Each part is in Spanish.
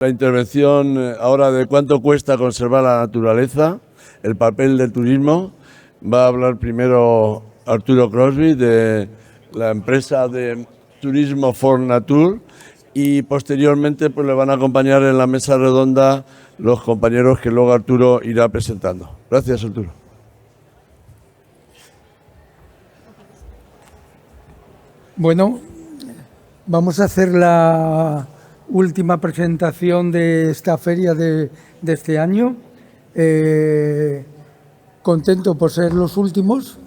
La intervención ahora de cuánto cuesta conservar la naturaleza, el papel del turismo. Va a hablar primero Arturo Crosby de la empresa de turismo For Nature y posteriormente pues le van a acompañar en la mesa redonda los compañeros que luego Arturo irá presentando. Gracias, Arturo. Bueno, vamos a hacer la última presentación de esta feria de este año. Contento por ser los últimos,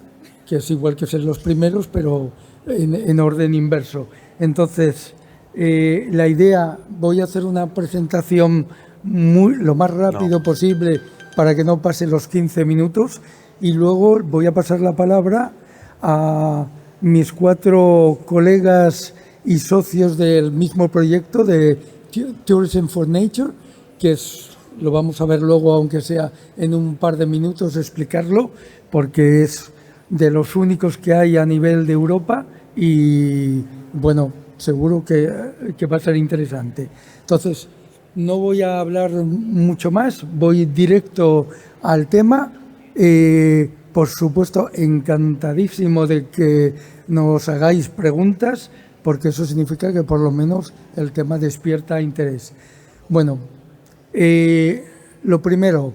que es igual que ser los primeros, pero en orden inverso. Entonces, la idea, voy a hacer una presentación lo más rápido posible para que no pase los 15 minutos y luego voy a pasar la palabra a mis 4 colegas y socios del mismo proyecto de Tourism for Nature, que lo vamos a ver luego, aunque sea en un par de minutos, explicarlo, porque es de los únicos que hay a nivel de Europa y, bueno, seguro que va a ser interesante. Entonces, no voy a hablar mucho más, voy directo al tema. Por supuesto, encantadísimo de que nos hagáis preguntas, porque eso significa que por lo menos el tema despierta interés. Bueno, lo primero,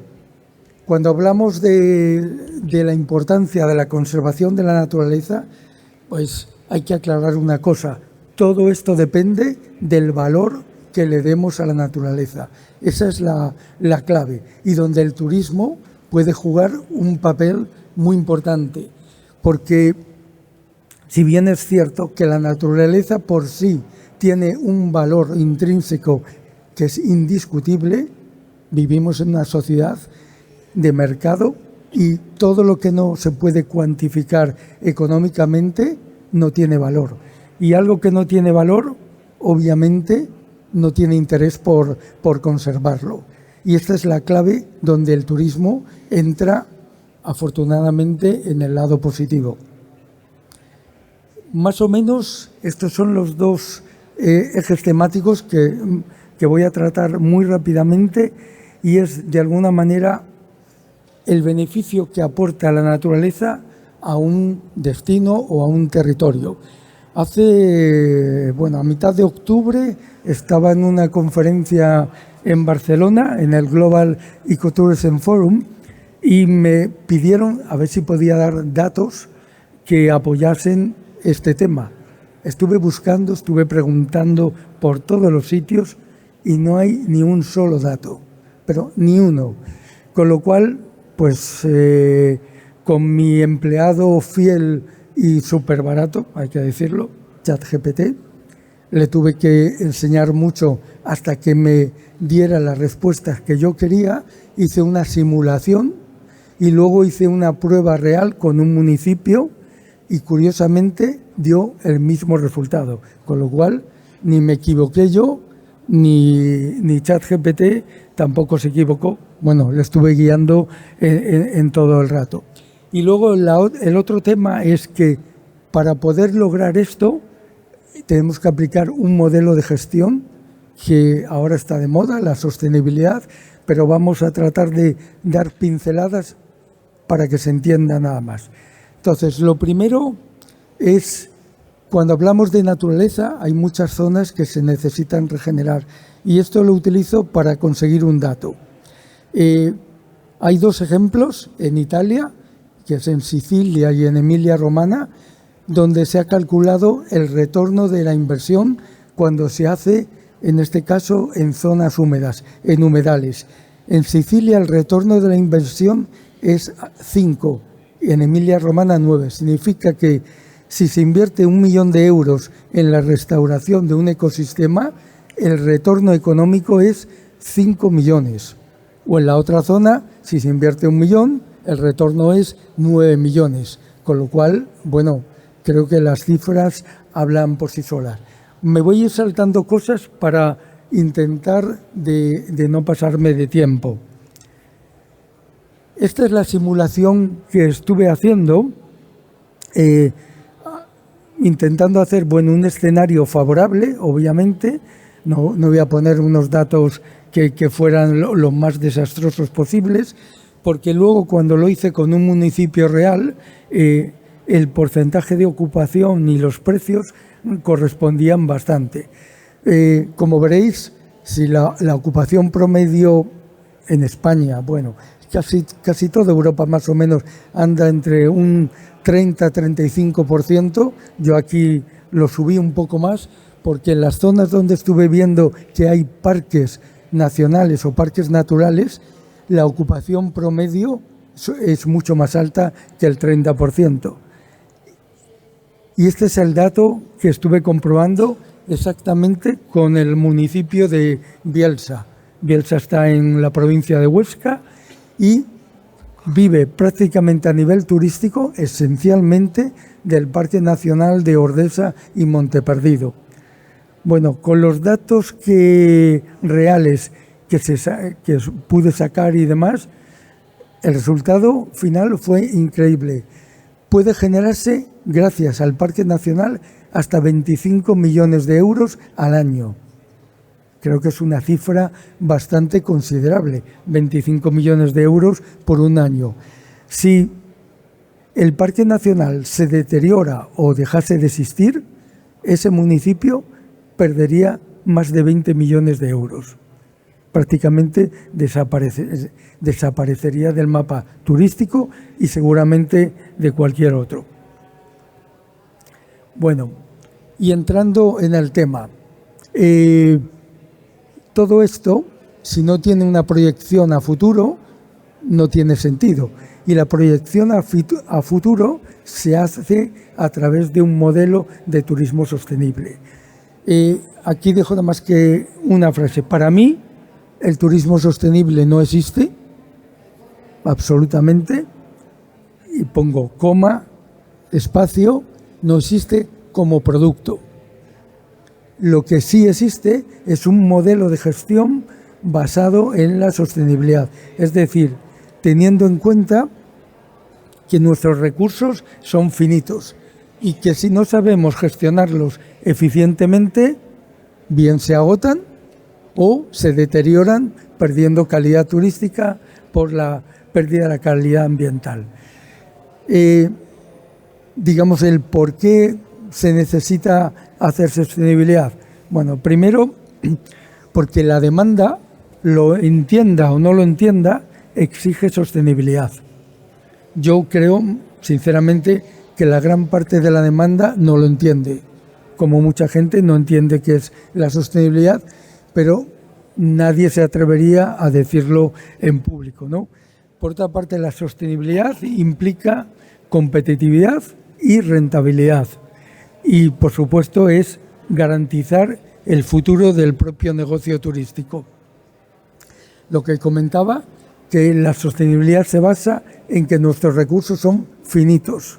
cuando hablamos de la importancia de la conservación de la naturaleza, pues hay que aclarar una cosa. Todo esto depende del valor que le demos a la naturaleza. Esa es la clave y donde el turismo puede jugar un papel muy importante, porque si bien es cierto que la naturaleza por sí tiene un valor intrínseco que es indiscutible, vivimos en una sociedad de mercado y todo lo que no se puede cuantificar económicamente no tiene valor. Y algo que no tiene valor, obviamente, no tiene interés por conservarlo. Y esta es la clave donde el turismo entra, afortunadamente, en el lado positivo. Más o menos, estos son los 2 ejes temáticos que voy a tratar muy rápidamente y es, de alguna manera, el beneficio que aporta la naturaleza a un destino o a un territorio. A mitad de octubre estaba en una conferencia en Barcelona, en el Global Ecotourism Forum, y me pidieron a ver si podía dar datos que apoyasen este tema. Estuve buscando, estuve preguntando por todos los sitios y no hay ni un solo dato, pero ni uno. Con lo cual, pues con mi empleado fiel y súper barato, hay que decirlo, ChatGPT, le tuve que enseñar mucho hasta que me diera las respuestas que yo quería. Hice una simulación y luego hice una prueba real con un municipio y curiosamente dio el mismo resultado, con lo cual ni me equivoqué yo, ni ChatGPT tampoco se equivocó. Bueno, le estuve guiando en todo el rato. Y luego el otro tema es que para poder lograr esto tenemos que aplicar un modelo de gestión que ahora está de moda, la sostenibilidad, pero vamos a tratar de dar pinceladas para que se entienda nada más. Entonces, lo primero es, cuando hablamos de naturaleza, hay muchas zonas que se necesitan regenerar y esto lo utilizo para conseguir un dato. Hay 2 ejemplos en Italia, que es en Sicilia y en Emilia-Romagna, donde se ha calculado el retorno de la inversión cuando se hace, en este caso, en zonas húmedas, en humedales. En Sicilia el retorno de la inversión es 5, en Emilia-Romagna 9. Significa que si se invierte 1 millón de euros en la restauración de un ecosistema, el retorno económico es 5 millones. O en la otra zona, si se invierte 1 millón, el retorno es 9 millones. Con lo cual, bueno, creo que las cifras hablan por sí solas. Me voy a ir saltando cosas para intentar de no pasarme de tiempo. Esta es la simulación que estuve haciendo, intentando hacer un escenario favorable, obviamente, no voy a poner unos datos que fueran lo más desastrosos posibles, porque luego cuando lo hice con un municipio real, el porcentaje de ocupación y los precios correspondían bastante. Como veréis, si la ocupación promedio en España, bueno, casi toda Europa más o menos anda entre un 30-35%, yo aquí lo subí un poco más, porque en las zonas donde estuve viendo que hay parques nacionales o parques naturales, la ocupación promedio es mucho más alta que el 30%. Y este es el dato que estuve comprobando exactamente con el municipio de Bielsa. Bielsa está en la provincia de Huesca y vive prácticamente a nivel turístico esencialmente del Parque Nacional de Ordesa y Monteperdido. Bueno, con los datos reales que pude sacar y demás, el resultado final fue increíble. Puede generarse, gracias al Parque Nacional, hasta 25 millones de euros al año. Creo que es una cifra bastante considerable, 25 millones de euros por un año. Si el Parque Nacional se deteriora o dejase de existir, ese municipio perdería más de 20 millones de euros. Prácticamente desaparecería del mapa turístico y seguramente de cualquier otro. Bueno, y entrando en el tema, todo esto, si no tiene una proyección a futuro, no tiene sentido. Y la proyección a futuro se hace a través de un modelo de turismo sostenible. Aquí dejo nada más que una frase. Para mí, el turismo sostenible no existe, absolutamente, y pongo coma, espacio, no existe como producto. Lo que sí existe es un modelo de gestión basado en la sostenibilidad, es decir, teniendo en cuenta que nuestros recursos son finitos y que si no sabemos gestionarlos eficientemente, bien se agotan o se deterioran perdiendo calidad turística por la pérdida de la calidad ambiental. Digamos, el por qué se necesita hacer sostenibilidad. Bueno, primero, porque la demanda, lo entienda o no lo entienda, exige sostenibilidad. Yo creo, sinceramente, que la gran parte de la demanda no lo entiende. Como mucha gente no entiende qué es la sostenibilidad, pero nadie se atrevería a decirlo en público, ¿no? Por otra parte, la sostenibilidad implica competitividad y rentabilidad. Y, por supuesto, es garantizar el futuro del propio negocio turístico. Lo que comentaba, que la sostenibilidad se basa en que nuestros recursos son finitos.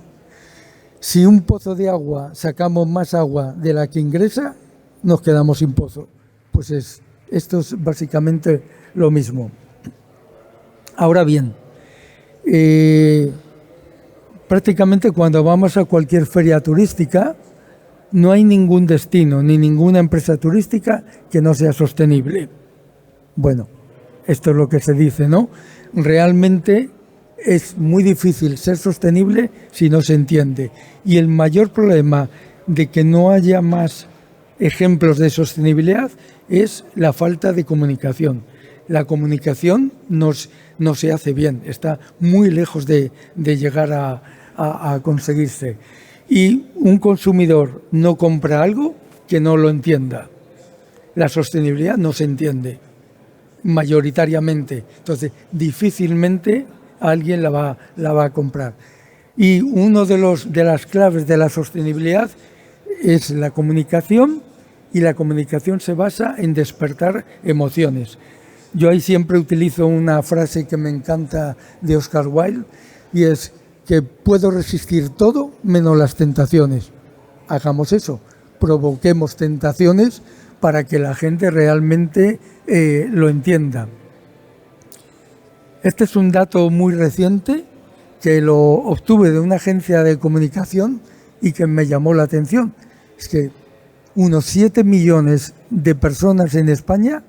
Si un pozo de agua sacamos más agua de la que ingresa, nos quedamos sin pozo. Pues esto es básicamente lo mismo. Ahora bien, prácticamente cuando vamos a cualquier feria turística, no hay ningún destino ni ninguna empresa turística que no sea sostenible. Bueno, esto es lo que se dice, ¿no? Realmente es muy difícil ser sostenible si no se entiende. Y el mayor problema de que no haya más ejemplos de sostenibilidad es la falta de comunicación. La comunicación no se hace bien, está muy lejos de llegar a conseguirse. Y un consumidor no compra algo que no lo entienda. La sostenibilidad no se entiende mayoritariamente, entonces difícilmente alguien la va a comprar. Y uno de las claves de la sostenibilidad es la comunicación, y la comunicación se basa en despertar emociones. Yo ahí siempre utilizo una frase que me encanta de Oscar Wilde, y es que puedo resistir todo menos las tentaciones. Hagamos eso, provoquemos tentaciones para que la gente realmente lo entienda. Este es un dato muy reciente que lo obtuve de una agencia de comunicación y que me llamó la atención. Es que unos 7 millones de personas en España,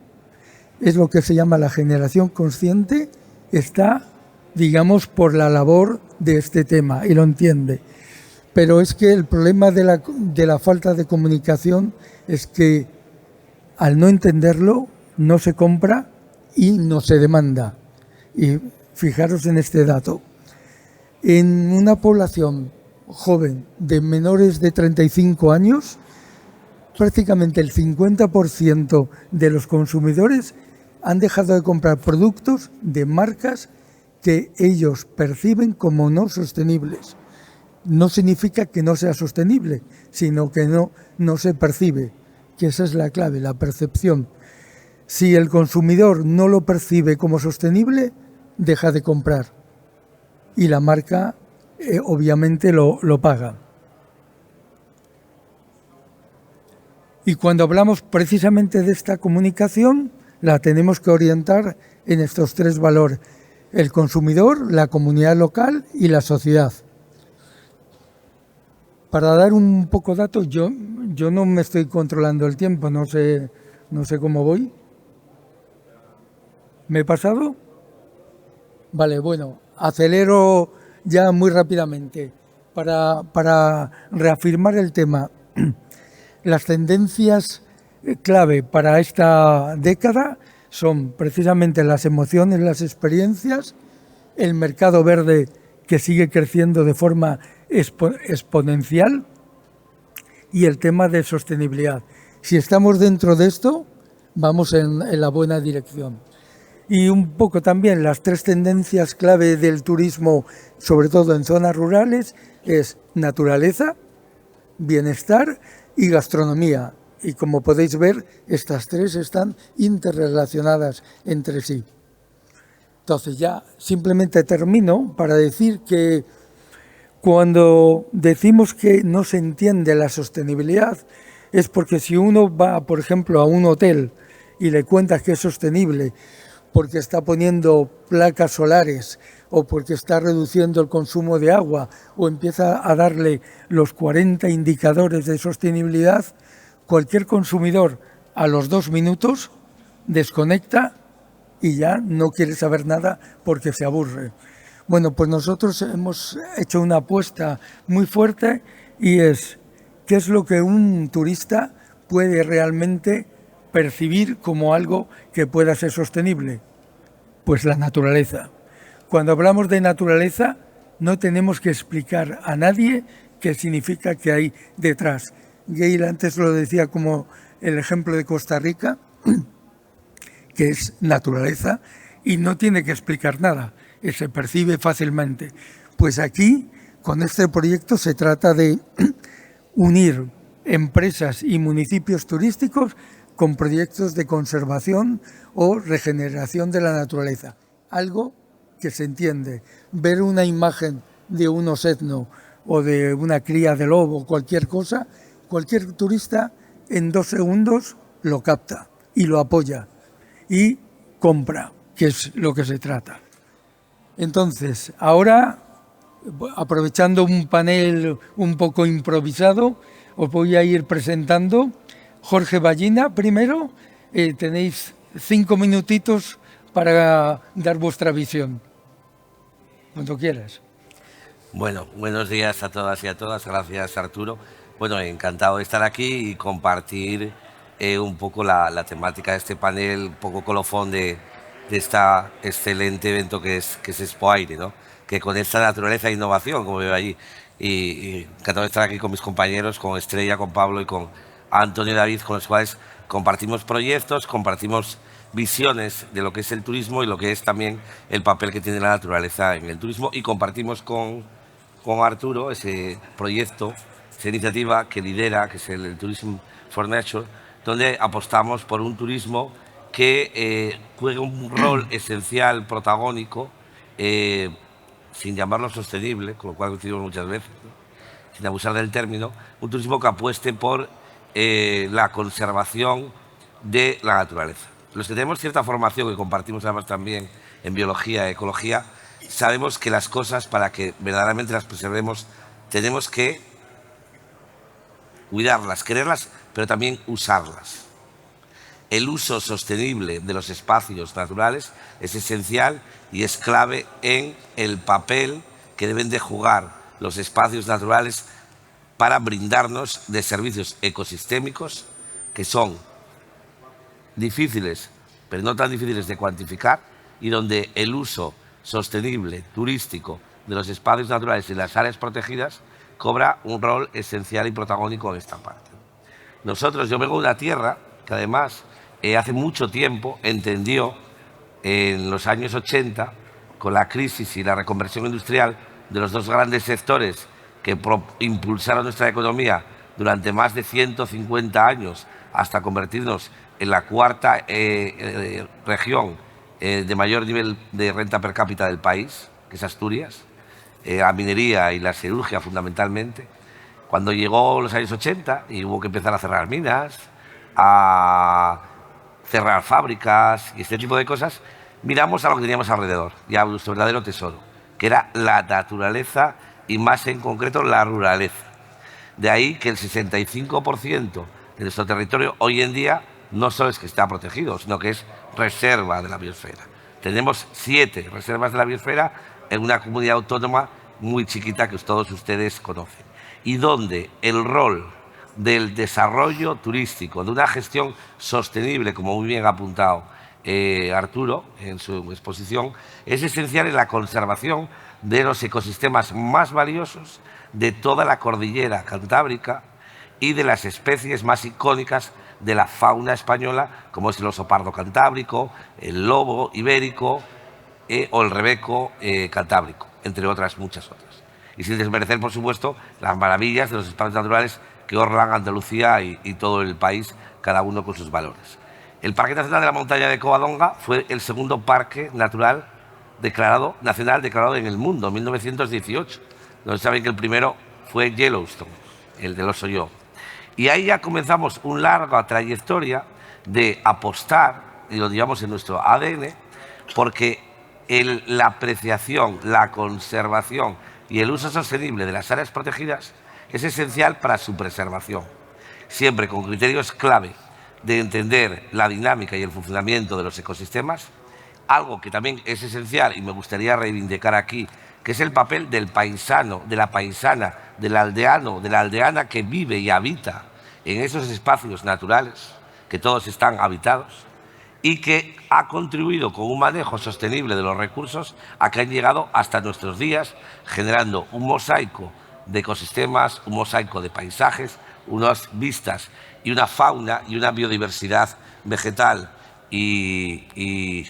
es lo que se llama la generación consciente, está, digamos, por la labor de este tema y lo entiende. Pero es que el problema de la falta de comunicación es que al no entenderlo no se compra y no se demanda. Y fijaros en este dato. En una población joven de menores de 35 años, prácticamente el 50% de los consumidores han dejado de comprar productos de marcas que ellos perciben como no sostenibles. No significa que no sea sostenible, sino que no se percibe, que esa es la clave, la percepción. Si el consumidor no lo percibe como sostenible, deja de comprar y la marca obviamente lo paga. Y cuando hablamos precisamente de esta comunicación, la tenemos que orientar en estos tres valores: el consumidor, la comunidad local y la sociedad. Para dar un poco de datos, yo no me estoy controlando el tiempo, no sé cómo voy. ¿Me he pasado? Vale, bueno, acelero ya muy rápidamente para reafirmar el tema. Las tendencias clave para esta década son precisamente las emociones, las experiencias, el mercado verde que sigue creciendo de forma exponencial y el tema de sostenibilidad. Si estamos dentro de esto, vamos en la buena dirección. Y un poco también las tres tendencias clave del turismo, sobre todo en zonas rurales, es naturaleza, bienestar y gastronomía. Y como podéis ver, estas tres están interrelacionadas entre sí. Entonces ya simplemente termino para decir que cuando decimos que no se entiende la sostenibilidad es porque si uno va, por ejemplo, a un hotel y le cuentas que es sostenible porque está poniendo placas solares o porque está reduciendo el consumo de agua o empieza a darle los 40 indicadores de sostenibilidad, cualquier consumidor a los 2 minutos desconecta y ya no quiere saber nada porque se aburre. Bueno, pues nosotros hemos hecho una apuesta muy fuerte y es ¿qué es lo que un turista puede realmente percibir como algo que pueda ser sostenible? Pues la naturaleza. Cuando hablamos de naturaleza no tenemos que explicar a nadie qué significa que hay detrás. Gail antes lo decía como el ejemplo de Costa Rica, que es naturaleza y no tiene que explicar nada, se percibe fácilmente. Pues aquí, con este proyecto, se trata de unir empresas y municipios turísticos con proyectos de conservación o regeneración de la naturaleza. Algo que se entiende. Ver una imagen de un osetno o de una cría de lobo, cualquier cosa, cualquier turista en 2 segundos lo capta y lo apoya y compra, que es lo que se trata. Entonces, ahora, aprovechando un panel un poco improvisado, os voy a ir presentando. Jorge Ballina, primero, tenéis 5 minutitos para dar vuestra visión. Cuando quieras. Bueno, buenos días a todas y a todas. Gracias, Arturo. Bueno, encantado de estar aquí y compartir un poco la temática de este panel, un poco colofón de este excelente evento que es Expo Aire, ¿no? Que con esta naturaleza e innovación, como veo allí. Y encantado de estar aquí con mis compañeros, con Estrella, con Pablo y con Antonio y David, con los cuales compartimos proyectos, compartimos visiones de lo que es el turismo y lo que es también el papel que tiene la naturaleza en el turismo, y compartimos con Arturo ese proyecto, esa iniciativa que lidera, que es el Tourism for Nature, donde apostamos por un turismo que juegue un rol esencial, protagónico, sin llamarlo sostenible, con lo cual coincidimos muchas veces, ¿no? Sin abusar del término, un turismo que apueste por la conservación de la naturaleza. Los que tenemos cierta formación, que compartimos además también en biología y ecología, sabemos que las cosas, para que verdaderamente las preservemos, tenemos que cuidarlas, quererlas, pero también usarlas. el uso sostenible de los espacios naturales es esencial y es clave en el papel que deben de jugar los espacios naturales para brindarnos de servicios ecosistémicos que son difíciles, pero no tan difíciles de cuantificar, y donde el uso sostenible, turístico, de los espacios naturales y las áreas protegidas cobra un rol esencial y protagónico en esta parte. Yo vengo de una tierra que además hace mucho tiempo entendió, en los años 80, con la crisis y la reconversión industrial de los dos grandes sectores que impulsaron nuestra economía durante más de 150 años hasta convertirnos en la cuarta región de mayor nivel de renta per cápita del país, que es Asturias, la minería y la siderurgia fundamentalmente. Cuando llegó los años 80 y hubo que empezar a cerrar minas, a cerrar fábricas y este tipo de cosas, miramos a lo que teníamos alrededor y a nuestro verdadero tesoro, que era la naturaleza y más en concreto la ruraleza. De ahí que el 65% de nuestro territorio hoy en día no solo es que está protegido, sino que es reserva de la biosfera. Tenemos 7 reservas de la biosfera en una comunidad autónoma muy chiquita que todos ustedes conocen, y donde el rol del desarrollo turístico, de una gestión sostenible, como muy bien ha apuntado Arturo en su exposición, es esencial en la conservación de los ecosistemas más valiosos de toda la cordillera cantábrica y de las especies más icónicas de la fauna española, como es el oso pardo cantábrico, el lobo ibérico o el rebeco cantábrico, entre otras muchas otras. Y sin desmerecer, por supuesto, las maravillas de los espacios naturales que orlan Andalucía y todo el país, cada uno con sus valores. El Parque Nacional de la Montaña de Covadonga fue el segundo parque nacional declarado en el mundo, en 1918. No saben que el primero fue Yellowstone, el del oso yo. Y ahí ya comenzamos una larga trayectoria de apostar, y lo digamos en nuestro ADN, porque la apreciación, la conservación y el uso sostenible de las áreas protegidas es esencial para su preservación, siempre con criterios clave de entender la dinámica y el funcionamiento de los ecosistemas, algo que también es esencial y me gustaría reivindicar aquí, que es el papel del paisano, de la paisana, del aldeano, de la aldeana que vive y habita en esos espacios naturales, que todos están habitados, y que ha contribuido con un manejo sostenible de los recursos a que han llegado hasta nuestros días, generando un mosaico de ecosistemas, un mosaico de paisajes, unas vistas y una fauna y una biodiversidad vegetal y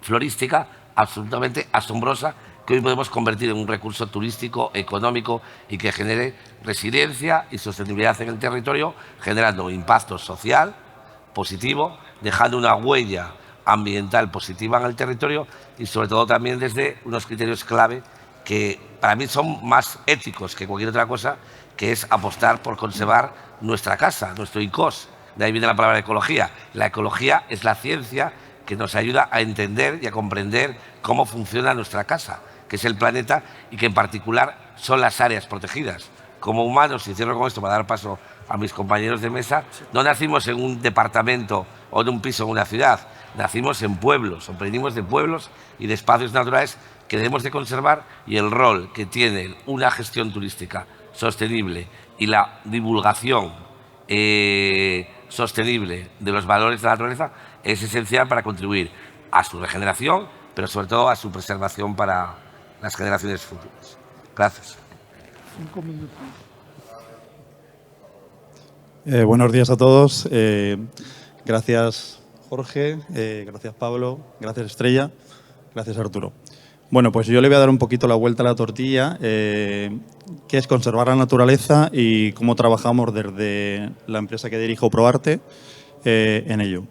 florística absolutamente asombrosa, que hoy podemos convertir en un recurso turístico, económico y que genere resiliencia y sostenibilidad en el territorio, generando un impacto social positivo, dejando una huella ambiental positiva en el territorio y sobre todo también desde unos criterios clave que para mí son más éticos que cualquier otra cosa, que es apostar por conservar nuestra casa, nuestro ICOS. De ahí viene la palabra ecología. La ecología es la ciencia que nos ayuda a entender y a comprender cómo funciona nuestra casa, que es el planeta y que en particular son las áreas protegidas. Como humanos, y cierro con esto para dar paso a mis compañeros de mesa, no nacimos en un departamento o en un piso en una ciudad, nacimos en pueblos, o venimos de pueblos y de espacios naturales que debemos de conservar, y el rol que tiene una gestión turística sostenible y la divulgación sostenible de los valores de la naturaleza es esencial para contribuir a su regeneración, pero sobre todo a su preservación para las generaciones futuras. Gracias. 5 minutos. Buenos días a todos. Gracias, Jorge. Gracias, Pablo. Gracias, Estrella. Gracias, Arturo. Bueno, pues yo le voy a dar un poquito la vuelta a la tortilla, qué es conservar la naturaleza y cómo trabajamos desde la empresa que dirijo, ProArte, en ello.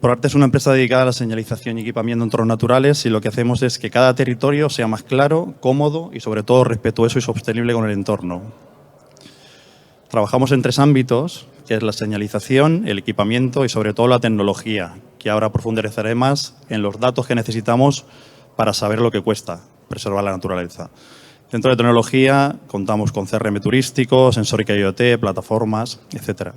ProArte es una empresa dedicada a la señalización y equipamiento de entornos naturales, y lo que hacemos es que cada territorio sea más claro, cómodo y sobre todo respetuoso y sostenible con el entorno. Trabajamos en 3 ámbitos, que es la señalización, el equipamiento y sobre todo la tecnología, que ahora profundizaré más en los datos que necesitamos para saber lo que cuesta preservar la naturaleza. Dentro de tecnología contamos con CRM turístico, sensórica IoT, plataformas, etc.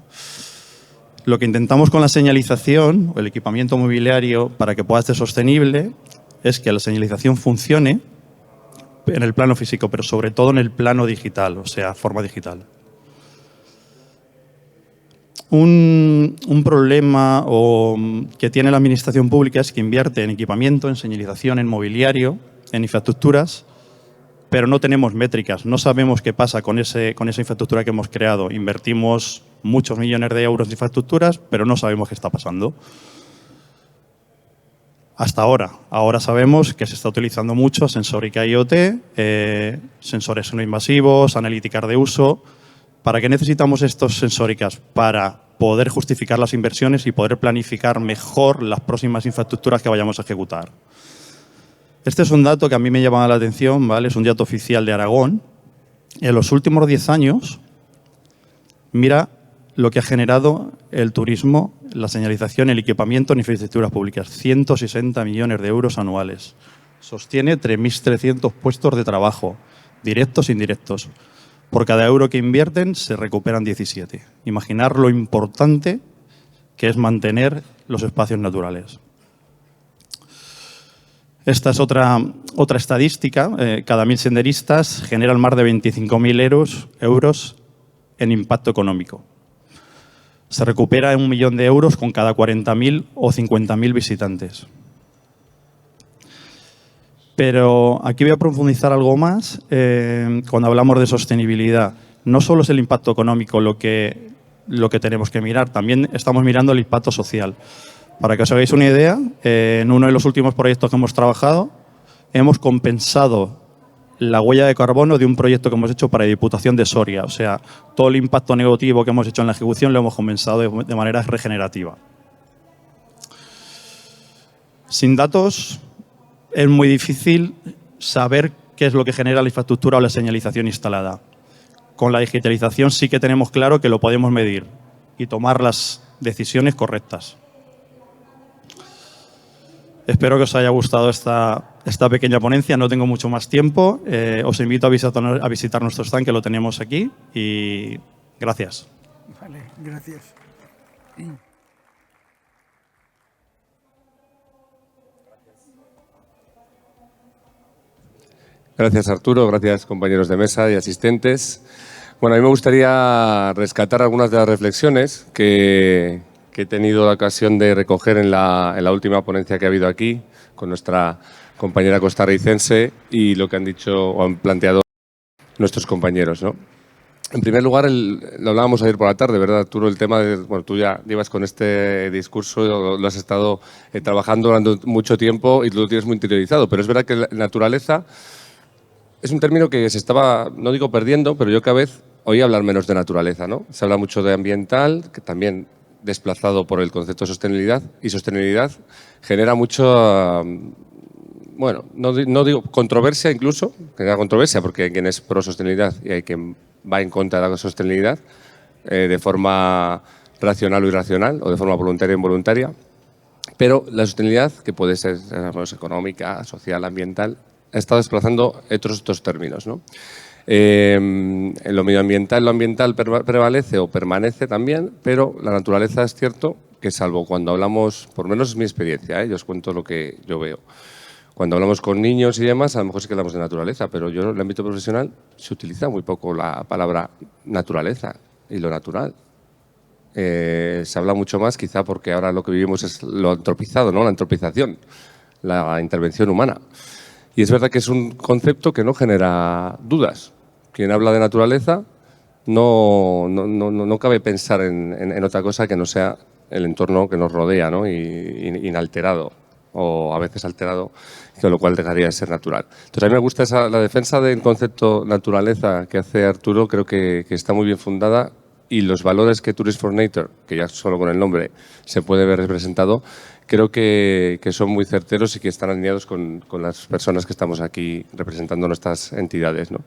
Lo que intentamos con la señalización o el equipamiento mobiliario para que pueda ser sostenible es que la señalización funcione en el plano físico, pero sobre todo en el plano digital, o sea, forma digital. Un problema que tiene la administración pública es que invierte en equipamiento, en señalización, en mobiliario, en infraestructuras, pero no tenemos métricas, no sabemos qué pasa con esa infraestructura que hemos creado. Invertimos muchos millones de euros en infraestructuras, pero no sabemos qué está pasando. Hasta ahora. Ahora sabemos que se está utilizando mucho sensórica IoT, sensores no invasivos, analíticas de uso. ¿Para qué necesitamos estos sensóricas? Para poder justificar las inversiones y poder planificar mejor las próximas infraestructuras que vayamos a ejecutar. Este es un dato que a mí me llama la atención, ¿vale? Es un dato oficial de Aragón. En los últimos 10 años, mira lo que ha generado el turismo, la señalización, el equipamiento en infraestructuras públicas. 160 millones de euros anuales. Sostiene 3.300 puestos de trabajo, directos e indirectos. Por cada euro que invierten, se recuperan 17. Imaginar lo importante que es mantener los espacios naturales. Esta es otra estadística. Cada 1.000 senderistas generan más de 25.000 euros en impacto económico. Se recupera 1 millón de euros con cada 40.000 o 50.000 visitantes. Pero aquí voy a profundizar algo más cuando hablamos de sostenibilidad. No solo es el impacto económico lo que tenemos que mirar, también estamos mirando el impacto social. Para que os hagáis una idea, en uno de los últimos proyectos que hemos trabajado, hemos compensado la huella de carbono de un proyecto que hemos hecho para la Diputación de Soria. O sea, todo el impacto negativo que hemos hecho en la ejecución lo hemos compensado de manera regenerativa. Sin datos es muy difícil saber qué es lo que genera la infraestructura o la señalización instalada. Con la digitalización sí que tenemos claro que lo podemos medir y tomar las decisiones correctas. Espero que os haya gustado esta pequeña ponencia. No tengo mucho más tiempo. Os invito a visitar nuestro stand, que lo tenemos aquí. Y gracias. Vale, gracias. Gracias, Arturo. Gracias, compañeros de mesa y asistentes. Bueno, a mí me gustaría rescatar algunas de las reflexiones que he tenido la ocasión de recoger en la última ponencia que ha habido aquí con nuestra compañera costarricense y lo que han dicho o han planteado nuestros compañeros, ¿no? En primer lugar, lo hablábamos ayer por la tarde, ¿verdad, Arturo? El tema de, bueno, tú ya llevas con este discurso, lo has estado trabajando durante mucho tiempo y lo tienes muy interiorizado, pero es verdad que la naturaleza es un término que se estaba, no digo perdiendo, pero yo cada vez oí hablar menos de naturaleza, ¿no? Se habla mucho de ambiental, que también desplazado por el concepto de sostenibilidad, y sostenibilidad genera mucho, bueno, no digo controversia incluso, genera controversia porque hay quien es pro sostenibilidad y hay quien va en contra de la sostenibilidad de forma racional o irracional, o de forma voluntaria o involuntaria, pero la sostenibilidad, que puede ser económica, social, ambiental, ha estado desplazando estos términos, ¿no? En lo medioambiental, lo ambiental prevalece o permanece también, pero la naturaleza es cierto que, salvo cuando hablamos, por lo menos es mi experiencia, yo os cuento lo que yo veo. Cuando hablamos con niños y demás, a lo mejor sí que hablamos de naturaleza, pero yo en el ámbito profesional se utiliza muy poco la palabra naturaleza y lo natural. Se habla mucho más, quizá porque ahora lo que vivimos es lo antropizado, ¿no? La antropización, la intervención humana. Y es verdad que es un concepto que no genera dudas. Quien habla de naturaleza no cabe pensar en otra cosa que no sea el entorno que nos rodea, ¿no? Inalterado, o a veces alterado, con lo cual dejaría de ser natural. Entonces, a mí me gusta la defensa del concepto naturaleza que hace Arturo, creo que está muy bien fundada, y los valores que Tourists for Nature, que ya solo con el nombre se puede ver representado, creo que son muy certeros y que están alineados con las personas que estamos aquí representando nuestras entidades, ¿no?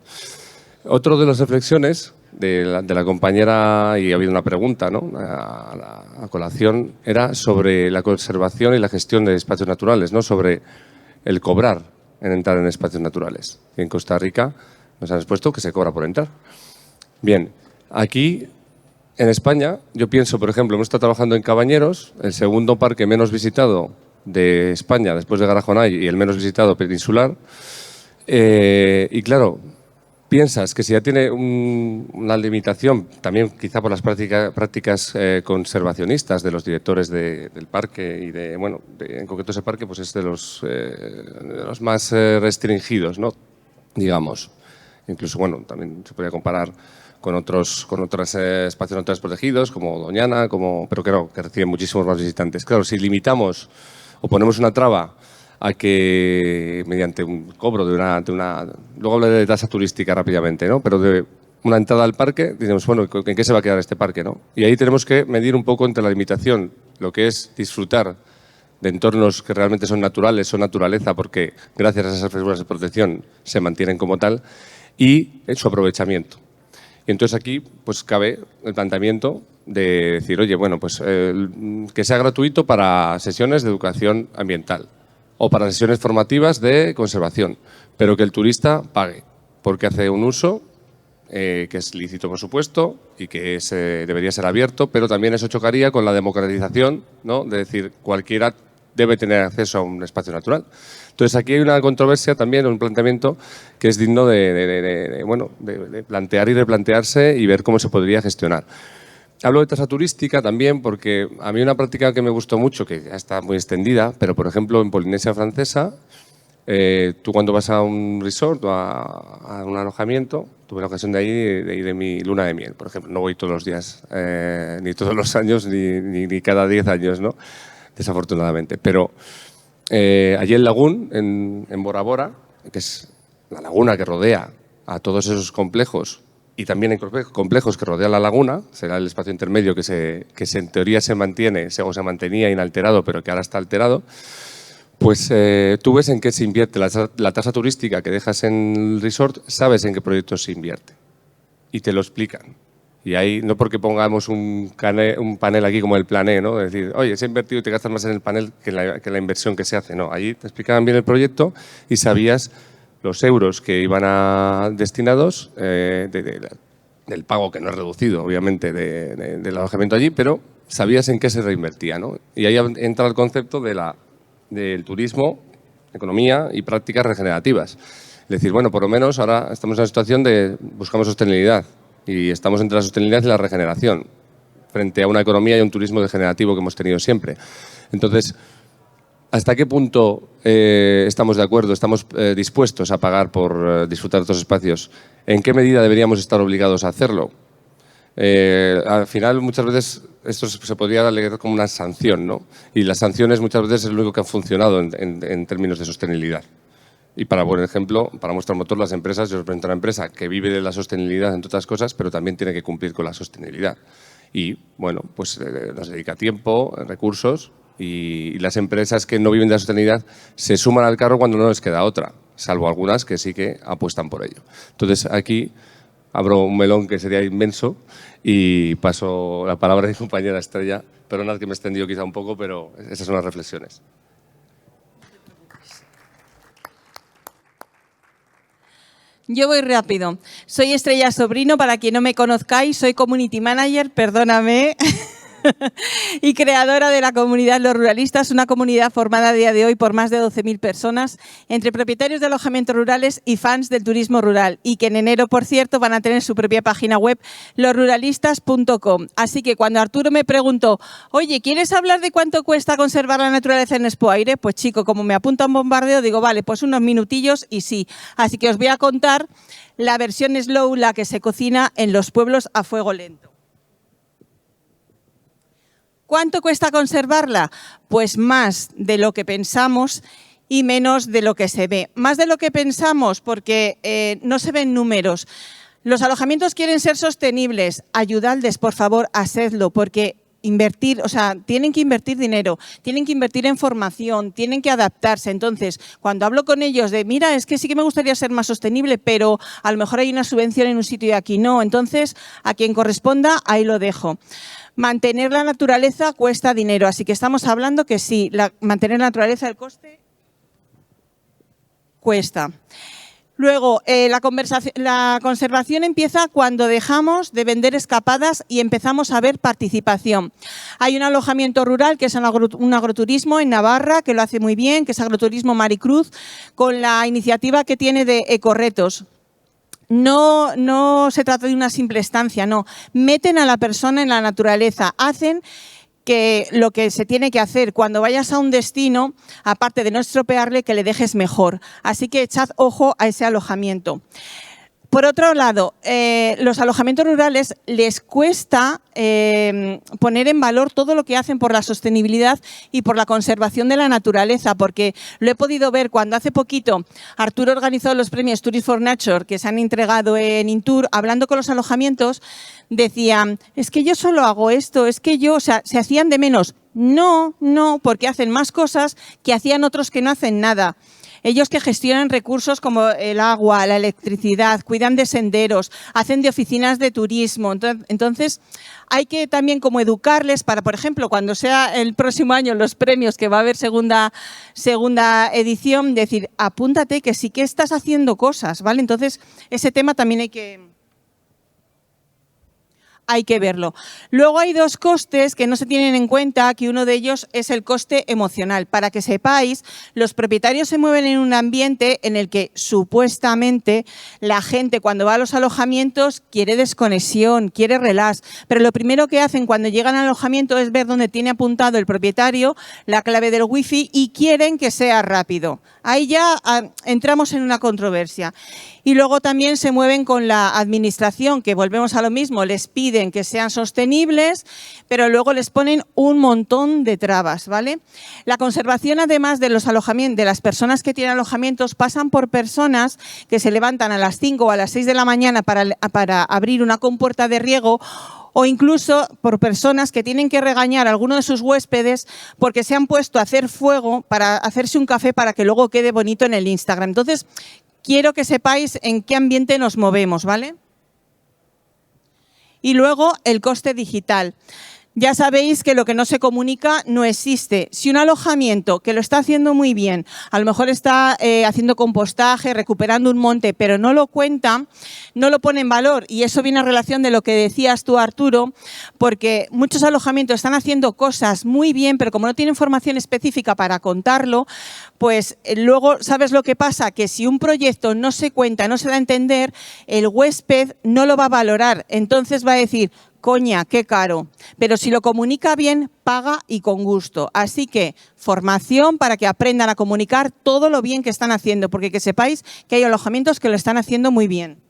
Otro de las reflexiones de la compañera, y ha habido una pregunta, ¿no?, a colación, era sobre la conservación y la gestión de espacios naturales, ¿no?, sobre el cobrar en entrar en espacios naturales. Y en Costa Rica nos han expuesto que se cobra por entrar. Bien, aquí en España, yo pienso, por ejemplo, hemos estado trabajando en Cabañeros, el segundo parque menos visitado de España después de Garajonay y el menos visitado peninsular. Y claro, piensas que si ya tiene una limitación, también quizá por las prácticas conservacionistas de los directores del parque y en concreto ese parque pues es de los más restringidos, ¿no? Digamos. Incluso, bueno, también se podría comparar con otros espacios naturales protegidos, como Doñana, pero que reciben muchísimos más visitantes. Claro, si limitamos o ponemos una traba a que, mediante un cobro de una luego hablaré de tasa turística rápidamente, ¿no? Pero de una entrada al parque, decimos, bueno, ¿en qué se va a quedar este parque, no? Y ahí tenemos que medir un poco entre la limitación, lo que es disfrutar de entornos que realmente son naturales, son naturaleza, porque gracias a esas figuras de protección se mantienen como tal, y su aprovechamiento. Y entonces aquí pues cabe el planteamiento de decir, oye, bueno, pues que sea gratuito para sesiones de educación ambiental o para sesiones formativas de conservación, pero que el turista pague, porque hace un uso que es lícito, por supuesto, y que debería ser abierto, pero también eso chocaría con la democratización, ¿no? De decir, cualquiera debe tener acceso a un espacio natural. Entonces, aquí hay una controversia también, un planteamiento que es digno de plantear y replantearse y ver cómo se podría gestionar. Hablo de tasa turística también porque a mí una práctica que me gustó mucho, que ya está muy extendida, pero por ejemplo en Polinesia Francesa, tú cuando vas a un resort o a un alojamiento, tuve la ocasión de ir de mi luna de miel, por ejemplo. No voy todos los días, ni todos los años, ni cada 10 años, ¿no? Desafortunadamente. Pero allí en Lagún, en Bora Bora, que es la laguna que rodea a todos esos complejos, y también hay complejos que rodean la laguna, será el espacio intermedio que en teoría se mantiene o se mantenía inalterado, pero que ahora está alterado, pues tú ves en qué se invierte. La tasa turística que dejas en el resort, sabes en qué proyectos se invierte. Y te lo explican. Y ahí, no porque pongamos un panel aquí como el Plané, ¿no? Es decir, oye, se ha invertido y te gastas más en el panel que la inversión que se hace. No, allí te explicaban bien el proyecto y sabías los euros que iban destinados del pago, que no es reducido, obviamente, del alojamiento allí, pero sabías en qué se reinvertía, ¿no? Y ahí entra el concepto del turismo, economía y prácticas regenerativas. Es decir, bueno, por lo menos ahora estamos en una situación de buscamos sostenibilidad y estamos entre la sostenibilidad y la regeneración frente a una economía y un turismo degenerativo que hemos tenido siempre. Entonces, ¿hasta qué punto estamos de acuerdo, estamos dispuestos a pagar por disfrutar de estos espacios? ¿En qué medida deberíamos estar obligados a hacerlo? Al final, muchas veces esto se podría leer como una sanción, ¿no? Y las sanciones muchas veces es lo único que han funcionado en términos de sostenibilidad. Y para buen ejemplo, para mostrar motor, las empresas, yo represento a una empresa que vive de la sostenibilidad, entre otras cosas, pero también tiene que cumplir con la sostenibilidad. Y, bueno, pues nos dedica tiempo, recursos, y las empresas que no viven de la sostenibilidad se suman al carro cuando no les queda otra, salvo algunas que sí que apuestan por ello. Entonces, aquí abro un melón que sería inmenso y paso la palabra a mi compañera Estrella. Perdonad que me he extendido quizá un poco, pero esas son las reflexiones. Yo voy rápido. Soy Estrella Sobrino, para quien no me conozcáis, soy Community Manager, perdóname, y creadora de la comunidad Los Ruralistas, una comunidad formada a día de hoy por más de 12.000 personas, entre propietarios de alojamientos rurales y fans del turismo rural, y que en enero, por cierto, van a tener su propia página web, losruralistas.com. Así que cuando Arturo me preguntó, oye, ¿quieres hablar de cuánto cuesta conservar la naturaleza en Expo Aire? Pues chico, como me apunta un bombardeo, digo, vale, pues unos minutillos y sí. Así que os voy a contar la versión slow, la que se cocina en los pueblos a fuego lento. ¿Cuánto cuesta conservarla? Pues más de lo que pensamos y menos de lo que se ve. Más de lo que pensamos porque no se ven números. Los alojamientos quieren ser sostenibles. Ayudadles, por favor, a serlo, porque invertir, o sea, tienen que invertir dinero, tienen que invertir en formación, tienen que adaptarse. Entonces, cuando hablo con ellos de, mira, es que sí que me gustaría ser más sostenible, pero a lo mejor hay una subvención en un sitio y aquí no. Entonces, a quien corresponda, ahí lo dejo. Mantener la naturaleza cuesta dinero, así que estamos hablando que sí, mantener la naturaleza, el coste cuesta. Luego, la conservación empieza cuando dejamos de vender escapadas y empezamos a ver participación. Hay un alojamiento rural que es un agroturismo en Navarra, que lo hace muy bien, que es Agroturismo Maricruz, con la iniciativa que tiene de ecorretos. No se trata de una simple estancia, no. Meten a la persona en la naturaleza, hacen que lo que se tiene que hacer cuando vayas a un destino, aparte de no estropearle, que le dejes mejor. Así que echad ojo a ese alojamiento. Por otro lado, los alojamientos rurales les cuesta poner en valor todo lo que hacen por la sostenibilidad y por la conservación de la naturaleza, porque lo he podido ver cuando hace poquito Arturo organizó los premios Tourist for Nature que se han entregado en Intour, hablando con los alojamientos, decían, es que yo solo hago esto, es que yo, o sea, se hacían de menos. No, porque hacen más cosas que hacían otros que no hacen nada. Ellos que gestionan recursos como el agua, la electricidad, cuidan de senderos, hacen de oficinas de turismo. Entonces, hay que también como educarles para, por ejemplo, cuando sea el próximo año los premios, que va a haber segunda edición, decir, apúntate que sí que estás haciendo cosas, ¿vale? Entonces, ese tema también hay que verlo. Luego hay dos costes que no se tienen en cuenta, que uno de ellos es el coste emocional. Para que sepáis, los propietarios se mueven en un ambiente en el que supuestamente la gente cuando va a los alojamientos quiere desconexión, quiere relax, pero lo primero que hacen cuando llegan al alojamiento es ver dónde tiene apuntado el propietario la clave del wifi y quieren que sea rápido. Ahí ya entramos en una controversia. Y luego también se mueven con la administración, que volvemos a lo mismo, les piden que sean sostenibles, pero luego les ponen un montón de trabas, ¿vale? La conservación, además de los alojamientos, de las personas que tienen alojamientos, pasan por personas que se levantan a las 5 o a las 6 de la mañana para abrir una compuerta de riego, o incluso por personas que tienen que regañar a alguno de sus huéspedes porque se han puesto a hacer fuego para hacerse un café para que luego quede bonito en el Instagram. Entonces, quiero que sepáis en qué ambiente nos movemos, ¿vale? Y luego el coste digital. Ya sabéis que lo que no se comunica no existe. Si un alojamiento que lo está haciendo muy bien, a lo mejor está haciendo compostaje, recuperando un monte, pero no lo cuenta, no lo pone en valor. Y eso viene a relación de lo que decías tú, Arturo, porque muchos alojamientos están haciendo cosas muy bien, pero como no tienen formación específica para contarlo, pues luego, ¿sabes lo que pasa? Que si un proyecto no se cuenta, no se da a entender, el huésped no lo va a valorar. Entonces va a decir, coña, qué caro. Pero si lo comunica bien, paga y con gusto. Así que formación para que aprendan a comunicar todo lo bien que están haciendo, porque que sepáis que hay alojamientos que lo están haciendo muy bien.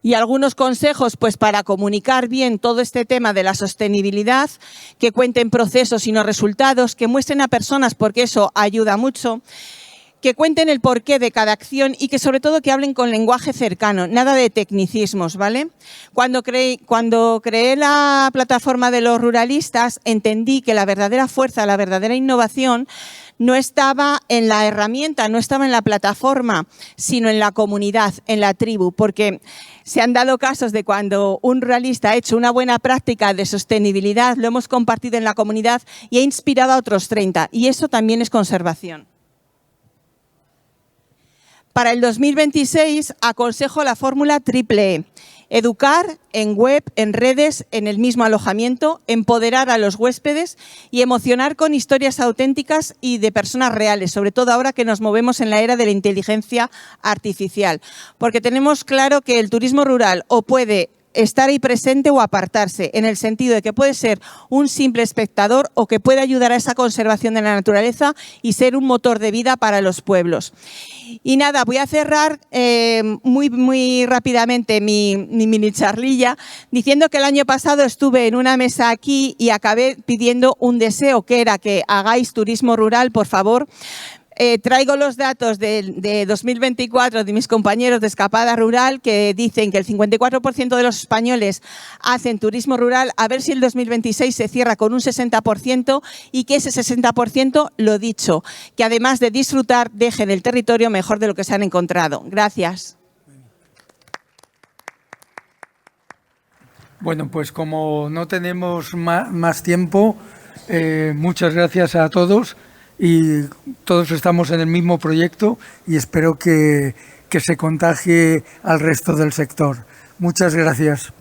Y algunos consejos pues para comunicar bien todo este tema de la sostenibilidad, que cuenten procesos y no resultados, que muestren a personas porque eso ayuda mucho, que cuenten el porqué de cada acción y que sobre todo que hablen con lenguaje cercano, nada de tecnicismos, ¿vale? Cuando creé la plataforma de los ruralistas, entendí que la verdadera fuerza, la verdadera innovación no estaba en la herramienta, no estaba en la plataforma, sino en la comunidad, en la tribu, porque se han dado casos de cuando un ruralista ha hecho una buena práctica de sostenibilidad, lo hemos compartido en la comunidad y ha inspirado a otros 30, y eso también es conservación. Para el 2026 aconsejo la fórmula triple E. Educar en web, en redes, en el mismo alojamiento, empoderar a los huéspedes y emocionar con historias auténticas y de personas reales, sobre todo ahora que nos movemos en la era de la inteligencia artificial. Porque tenemos claro que el turismo rural o puede estar ahí presente o apartarse, en el sentido de que puede ser un simple espectador o que puede ayudar a esa conservación de la naturaleza y ser un motor de vida para los pueblos. Y nada, voy a cerrar muy rápidamente mi mini charlilla diciendo que el año pasado estuve en una mesa aquí y acabé pidiendo un deseo, que era que hagáis turismo rural, por favor. Traigo los datos de 2024 de mis compañeros de Escapada Rural, que dicen que el 54% de los españoles hacen turismo rural. A ver si el 2026 se cierra con un 60% y que ese 60%, lo dicho, que además de disfrutar, dejen el territorio mejor de lo que se han encontrado. Gracias. Bueno, pues como no tenemos más tiempo, muchas gracias a todos. y todos estamos en el mismo proyecto y espero que se contagie al resto del sector. Muchas gracias.